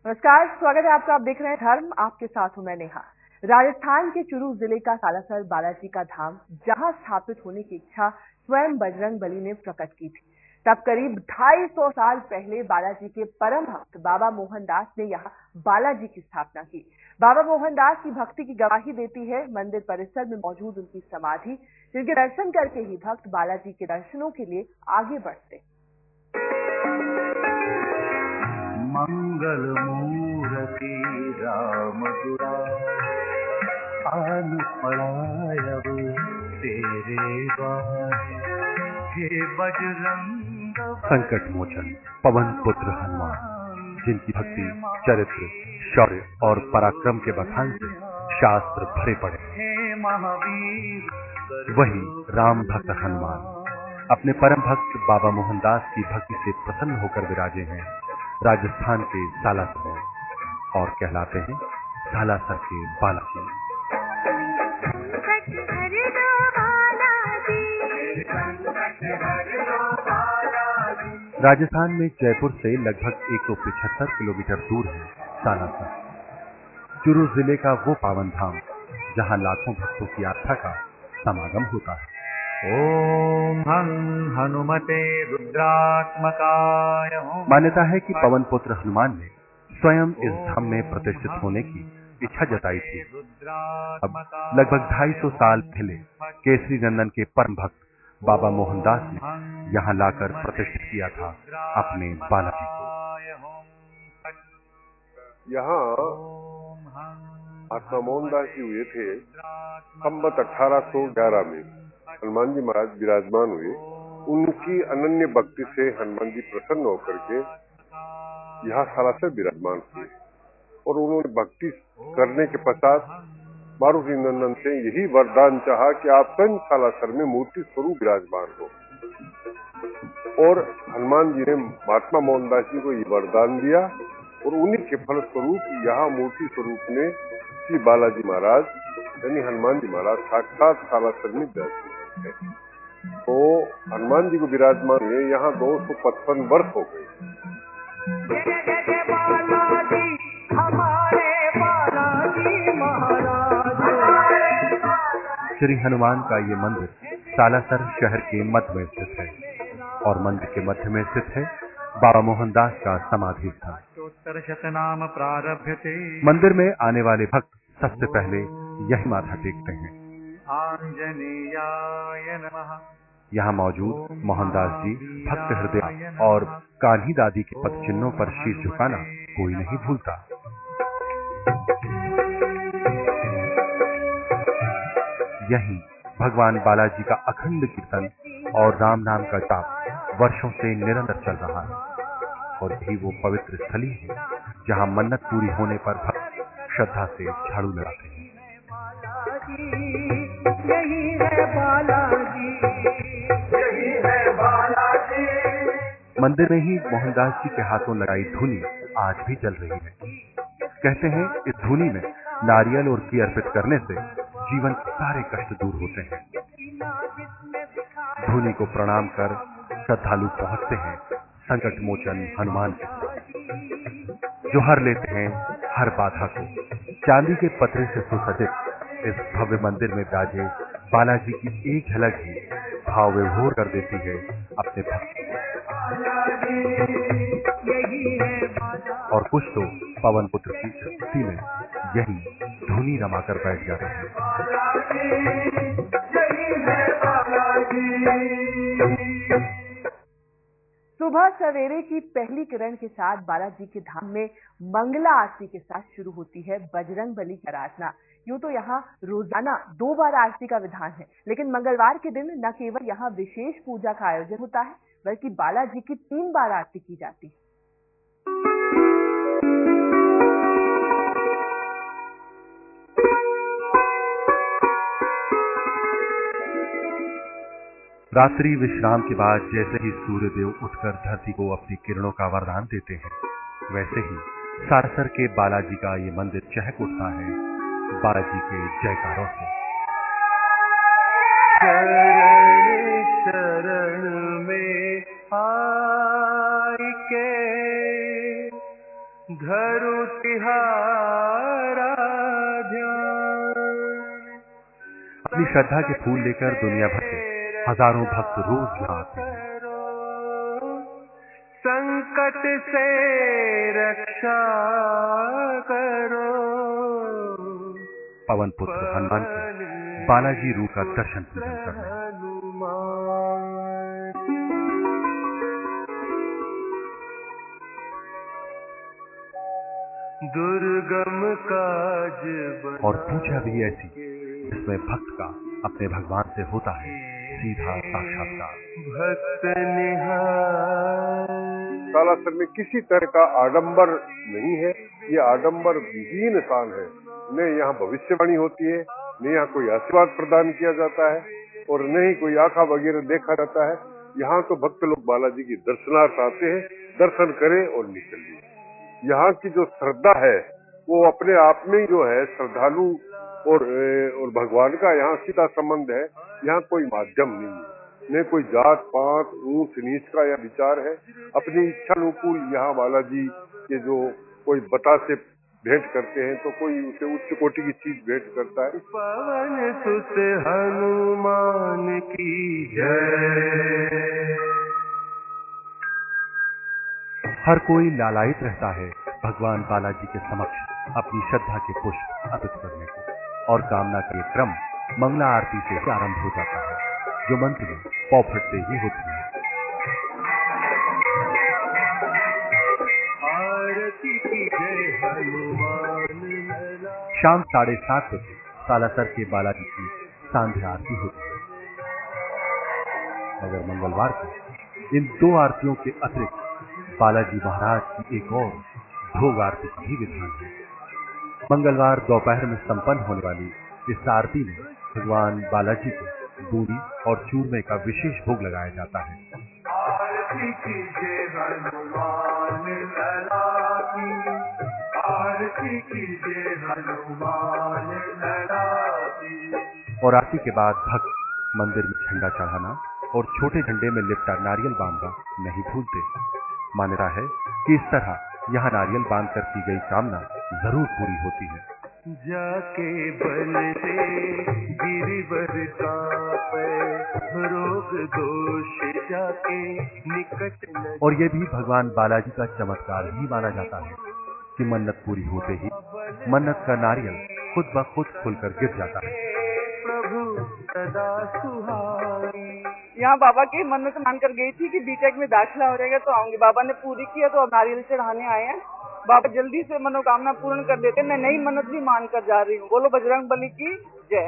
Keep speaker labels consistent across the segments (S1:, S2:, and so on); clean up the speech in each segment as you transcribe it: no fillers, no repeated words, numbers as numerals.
S1: नमस्कार, स्वागत है आपका। आप देख रहे हैं धर्म, आपके साथ हूं मैं नेहा। राजस्थान के चुरू जिले का सालासर बालाजी का धाम, जहां स्थापित होने की इच्छा स्वयं बजरंग बली ने प्रकट की थी। तब करीब 250 साल पहले बालाजी के परम भक्त बाबा मोहनदास ने यहां बालाजी की स्थापना की। बाबा मोहनदास की भक्ति की गवाही देती है मंदिर परिसर में मौजूद उनकी समाधि, जिनके दर्शन करके ही भक्त बालाजी के दर्शनों के लिए आगे बढ़ते।
S2: मंगल मूर्ति राम दुरारी, आन पड़ा अब तेरे द्वार, हे बजरंग।
S3: संकट मोचन पवन पुत्र हनुमान, जिनकी भक्ति, चरित्र, शौर्य और पराक्रम के बखान से शास्त्र भरे पड़े हैं, वही राम भक्त हनुमान अपने परम भक्त बाबा मोहनदास की भक्ति से प्रसन्न होकर विराजे हैं राजस्थान के सालासर में और कहलाते हैं सालासर के बालाजी। राजस्थान में जयपुर से लगभग 175 किलोमीटर दूर है सालासर, चुरू जिले का वो पावन धाम जहां लाखों भक्तों की आस्था का समागम होता है।
S2: ओम हं हनुमते रुद्रात्मकाय।
S3: मान्यता है कि पवन पुत्र हनुमान ने स्वयं इस धाम में प्रतिष्ठित होने की इच्छा जताई थी। अब लगभग 250 साल पहले केसरी नंदन के परम भक्त बाबा मोहनदास ने यहाँ लाकर प्रतिष्ठित किया था अपने बालाजी को।
S4: यहाँ महात्मा मोहनदास जी हुए थे संवत 1811 में। हनुमान जी महाराज विराजमान हुए। उनकी अनन्य भक्ति से हनुमान जी प्रसन्न होकर के यहाँ सालासर विराजमान हुए और उन्होंने भक्ति करने के पश्चात मारुति नंदन से यही वरदान चाहा कि आप स्वयं सालासर में मूर्ति स्वरूप विराजमान हो। और हनुमान जी ने महात्मा मोहनदास जी को ये वरदान दिया और उन्हीं के फल स्वरूप यहाँ मूर्ति स्वरूप में श्री बालाजी महाराज यानी हनुमान जी महाराज साक्षात सालासर में विराजमान है। तो हनुमान जी को विराजमान हुए यहाँ 255 वर्ष हो गए।
S3: श्री हनुमान का ये मंदिर सालासर शहर के मध्य में स्थित है और मंदिर के मध्य में स्थित है बाबा मोहनदास का समाधि स्थान। मंदिर में आने वाले भक्त सबसे पहले यही माथा टेकते हैं। यहाँ मौजूद मोहनदास जी भक्त हृदय और कान्ही दादी के पद चिन्हों पर शीश झुकाना कोई नहीं भूलता। यहीं भगवान बालाजी का अखंड कीर्तन और राम नाम का जाप वर्षों से निरंतर चल रहा है और यही वो पवित्र स्थली है जहाँ मन्नत पूरी होने पर भक्त श्रद्धा से झाड़ू लगाते हैं।
S2: यही है बालाजी, यही है बालाजी।
S3: मंदिर में ही मोहनदास जी के हाथों लगाई धूनी आज भी जल रही है। कहते हैं इस धूनी में नारियल और घी अर्पित करने से जीवन के सारे कष्ट दूर होते हैं। धूनी को प्रणाम कर श्रद्धालु पहुंचते हैं संकट मोचन हनुमान के साथ, जो हर लेते हैं हर बाधा को। चांदी के पत्रे से सुसज्जित इस भव्य मंदिर में विराजे बालाजी की एक झलक ही भाव विभोर कर देती है अपने भक्त और कुछ तो पवन पुत्र की स्थिति में यही धुनी रमाकर बैठ जाते हैं।
S1: सुबह सवेरे की पहली किरण के साथ बालाजी के धाम में मंगला आरती के साथ शुरू होती है बजरंग बली की आराधना। यूं तो यहाँ रोजाना 2 बार आरती का विधान है, लेकिन मंगलवार के दिन न केवल यहाँ विशेष पूजा का आयोजन होता है, बल्कि बालाजी की 3 बार आरती की जाती है।
S3: रात्रि विश्राम के बाद जैसे ही सूर्यदेव उठकर धरती को अपनी किरणों का वरदान देते हैं, वैसे ही सालासर के बालाजी का ये मंदिर चहक उठता है बालाजी के जयकारों से।
S2: शरण में आए के धरु तिहारा ध्यान।
S3: अपनी श्रद्धा के फूल लेकर दुनिया भर से हजारों भक्त रोज यहाँ आते हैं।
S2: संकट से रक्षा करो।
S3: पवन पुत्र हनुमान के बालाजी रूप का दर्शन पूजन करने।
S2: दुर्गम काज
S3: और पूजा भी ऐसी जिसमें भक्त का अपने भगवान से होता है सीधा साक्षात्कार।
S2: भक्त निहार।
S4: सालासर में किसी तरह का आडंबर नहीं है, ये आडंबर विहीन स्थान है। न यहाँ भविष्यवाणी होती है, न यहाँ कोई आशीर्वाद प्रदान किया जाता है और न ही कोई आंखा वगैरह देखा जाता है। यहाँ तो भक्त लोग बालाजी की दर्शनार्थ आते हैं, दर्शन करें और निकल जाए। यहाँ की जो श्रद्धा है वो अपने आप में जो है श्रद्धालु और भगवान का यहाँ सीधा संबंध है। यहाँ कोई माध्यम नहीं है, न कोई जात पात ऊंच नीच का यह विचार है। अपनी इच्छा अनुकूल यहाँ बालाजी के जो कोई बता से भेंट करते हैं तो कोई उसे उच्च कोटि की चीज भेंट करता है।
S2: पवन सुत हनुमान की जय।
S3: हर कोई लालायित रहता है भगवान बालाजी के समक्ष अपनी श्रद्धा के पुष्प अर्पित करने को और कामना का ये क्रम मंगला आरती से आरंभ हो जाता है, जो मंत्र में पौफट से ही होती है।
S2: आरती की जय हनुमान।
S3: शाम 7:30 बजे सालासर के बालाजी की सांध्य आरती होती है, मगर मंगलवार को इन दो आरतियों के अतिरिक्त बालाजी महाराज की एक और भोग आरती का भी विधान है। मंगलवार दोपहर में संपन्न होने वाली इस आरती में भगवान बालाजी को बूंदी और चूरमे का विशेष भोग लगाया जाता है।
S2: आरती कीजिए हनुमान लला की, आरती कीजिए हनुमान लला की।
S3: और आरती के बाद भक्त मंदिर में झंडा चढ़ाना और छोटे झंडे में लिपटा नारियल बांधना नहीं भूलते। मान्यता है कि इस तरह यहाँ नारियल बांधकर की गई कामना जरूर पूरी होती है।
S2: जाके बल से गिरिवर कापे, रोग दोष जाके निकट न।
S3: और ये भी भगवान बालाजी का चमत्कार ही माना जाता है कि मन्नत पूरी होते ही मन्नत का नारियल खुद ब खुद खुलकर गिर जाता है।
S2: प्रभु सदा सुहाई।
S1: यहाँ बाबा की मन्नत मानकर गई थी कि बीटेक में दाखिला हो जाएगा तो आऊंगी। बाबा ने पूरी किया तो अब नारियल चढ़ाने आए हैं। बाबा जल्दी से मनोकामना पूर्ण कर देते। मैं नई मन्नत भी मान कर जा रही हूँ। बोलो बजरंग बली की जय।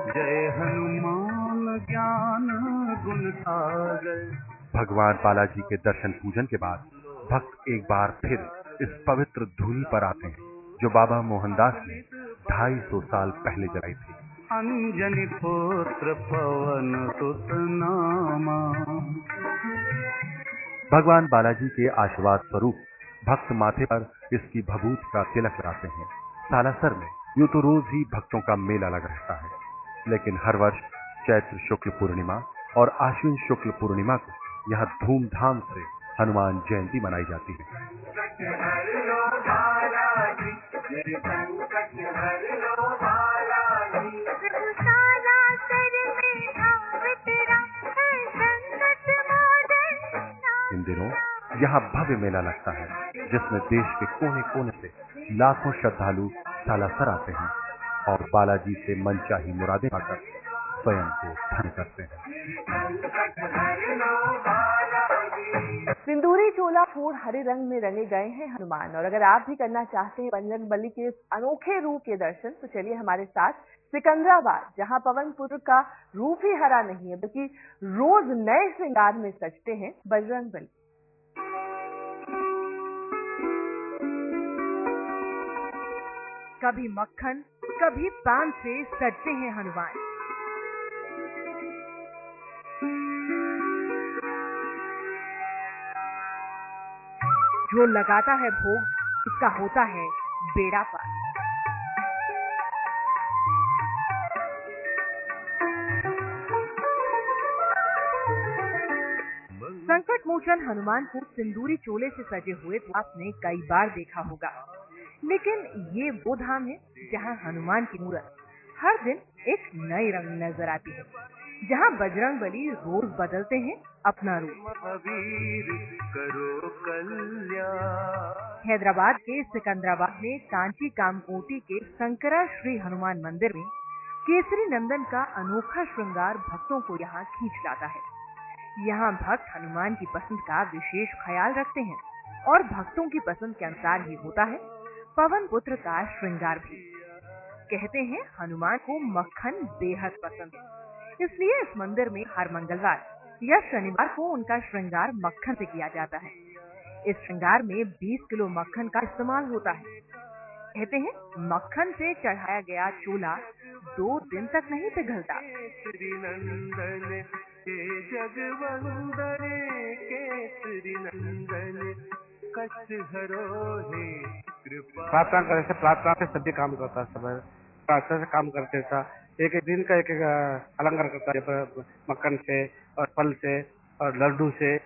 S2: जय हनुमान ज्ञान गुण सागर।
S3: भगवान बालाजी के दर्शन पूजन के बाद भक्त एक बार फिर इस पवित्र धूनी पर आते हैं जो बाबा मोहनदास ने 250 साल पहले जलाई थी।
S2: अंजनी पुत्र पवन सुत नामा।
S3: भगवान बालाजी के आशीर्वाद स्वरूप भक्त माथे पर इसकी भभूत का तिलक लगाते हैं। सालासर में यूं तो रोज ही भक्तों का मेला लगा रहता है, लेकिन हर वर्ष चैत्र शुक्ल पूर्णिमा और आश्विन शुक्ल पूर्णिमा को यहाँ धूमधाम से हनुमान जयंती मनाई जाती है। इन दिनों यहाँ भव्य मेला लगता है जिसमें देश के कोने कोने से लाखों श्रद्धालु सालासर आते हैं और बालाजी से मनचाही मुरादें पाकर स्वयं को धन्य करते हैं।
S1: सिंदूरी चोला फूल हरे रंग में रंगे गए हैं हनुमान। और अगर आप भी करना चाहते हैं बजरंग बली के इस अनोखे रूप के दर्शन तो चलिए हमारे साथ सिकंदराबाद, जहां पवन पुत्र का रूप ही हरा नहीं है बल्कि रोज नए श्रृंगार में सजते हैं बजरंग बली। कभी मक्खन कभी पान से सजते हैं हनुमान। जो लगाता है भोग इसका होता है बेड़ा पार। संकट मूछन हनुमान को सिंदूरी चोले से सजे हुए तो आपने कई बार देखा होगा, लेकिन ये वो धाम है जहाँ हनुमान की मूरत हर दिन एक नए रंग में नजर आती है, जहाँ बजरंगबली रोज बदलते हैं अपना रूप। हैदराबाद के सिकंदराबाद में कांची कामकोटी के शंकरा श्री हनुमान मंदिर में केसरी नंदन का अनोखा श्रृंगार भक्तों को यहाँ खींच लाता है। यहाँ भक्त हनुमान की पसंद का विशेष ख्याल रखते हैं और भक्तों की पसंद के अनुसार ही होता है पवन पुत्र का श्रृंगार भी। कहते हैं हनुमान को मक्खन बेहद पसंद है, इसलिए इस मंदिर में हर मंगलवार या शनिवार को उनका श्रृंगार मक्खन से किया जाता है। इस श्रृंगार में 20 किलो मक्खन का इस्तेमाल होता है। कहते हैं मक्खन से चढ़ाया गया चोला 2 दिन तक नहीं पिघलता।
S5: प्रार्थना करे से प्रार्थना से सभी काम करता है, सब प्रार्थना से काम करते था। एक एक दिन का एक एक अलंकार करता है, मक्खन से और फल से और लड्डू से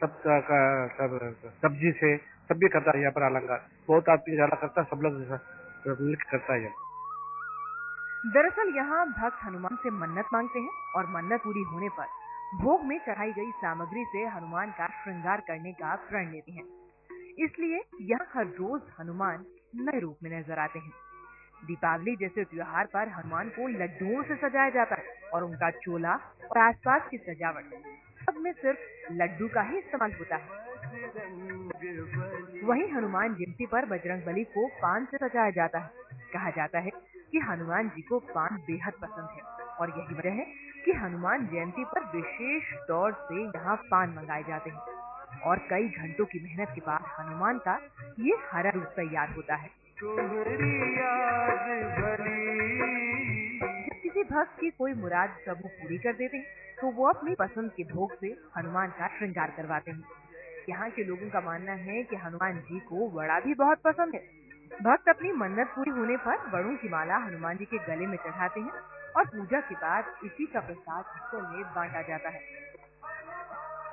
S5: सब सब्जी से सब भी करता है यहाँ पर अलंकार। बहुत आदमी ज्यादा करता है, सब लोग मिलकर करता है।
S1: दरअसल यहाँ भक्त हनुमान से मन्नत मांगते हैं और मन्नत पूरी होने पर भोग में चढ़ाई गई सामग्री से हनुमान का श्रृंगार करने का प्रण लेते हैं। इसलिए यहाँ हर रोज हनुमान नए रूप में नजर आते हैं। दीपावली जैसे त्योहार पर हनुमान को लड्डुओं से सजाया जाता है और उनका चोला और आसपास की सजावट सब में सिर्फ लड्डू का ही इस्तेमाल होता है। वहीं हनुमान जयंती पर बजरंगबली को पान से सजाया जाता है। कहा जाता है कि हनुमान जी को पान बेहद पसंद है और यही वजह है कि हनुमान जयंती पर विशेष तौर से यहाँ पान मंगाए जाते हैं और कई घंटों की मेहनत के बाद हनुमान का ये हरा रूप तैयार होता है। जब किसी भक्त की कोई मुराद प्रभु पूरी कर देते हैं तो वो अपनी पसंद के भोग से हनुमान का श्रृंगार करवाते हैं। यहाँ के लोगों का मानना है कि हनुमान जी को वड़ा भी बहुत पसंद है। भक्त अपनी मन्नत पूरी होने पर वड़ों की माला हनुमान जी के गले में चढ़ाते हैं और पूजा के बाद इसी का प्रसाद भक्तों में बांटा जाता है।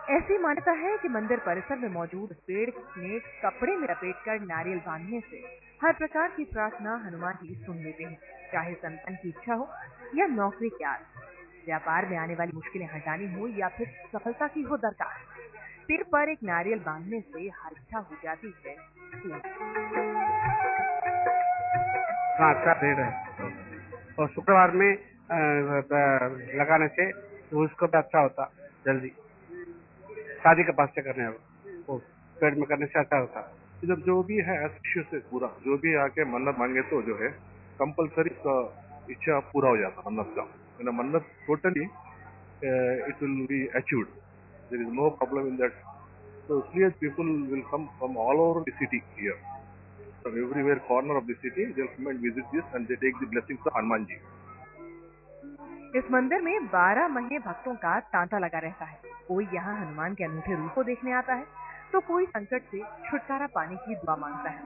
S1: ऐसी मान्यता है कि मंदिर परिसर में मौजूद पेड़ में कपड़े में लपेटकर नारियल बांधने से हर प्रकार की प्रार्थना हनुमान जी सुन लेते हैं, चाहे संतान की इच्छा हो या नौकरी की आस, व्यापार में आने वाली मुश्किलें हटानी हो या फिर सफलता की हो दरकार। सिर पर एक नारियल बांधने से हर इच्छा हो जाती है।
S5: अच्छा पेड़ है और शुक्रवार में लगाने से उसको भी अच्छा होता, जल्दी शादी के पास से करने वो पेड़ में करने से अच्छा होता।
S6: इधर जो भी है से पूरा जो भी आके मन्नत मांगे तो जो है कंपलसरी इच्छा पूरा हो जाता मन्नत का। मन्नत totally it will be achieved, there is no problem in that. So people will come from all over the city here, from everywhere corner of the city. They'll come and visit this and they take the blessings of Hanuman ji.
S1: इस मंदिर में 12 महीने भक्तों का तांता लगा रहता है। कोई यहाँ हनुमान के अनूठे रूप को देखने आता है तो कोई संकट से छुटकारा पाने की दुआ मांगता है।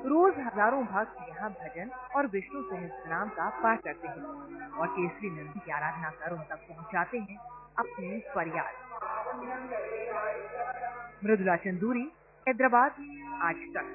S1: रोज हजारों भक्त यहाँ भजन और विष्णु सहस्त्रनाम का पाठ करते हैं और केसरी नंदन की आराधना कर उन तक पहुँचाते हैं अपनी फरियाद। मृदुला चंदूरी, हैदराबाद, आज तक।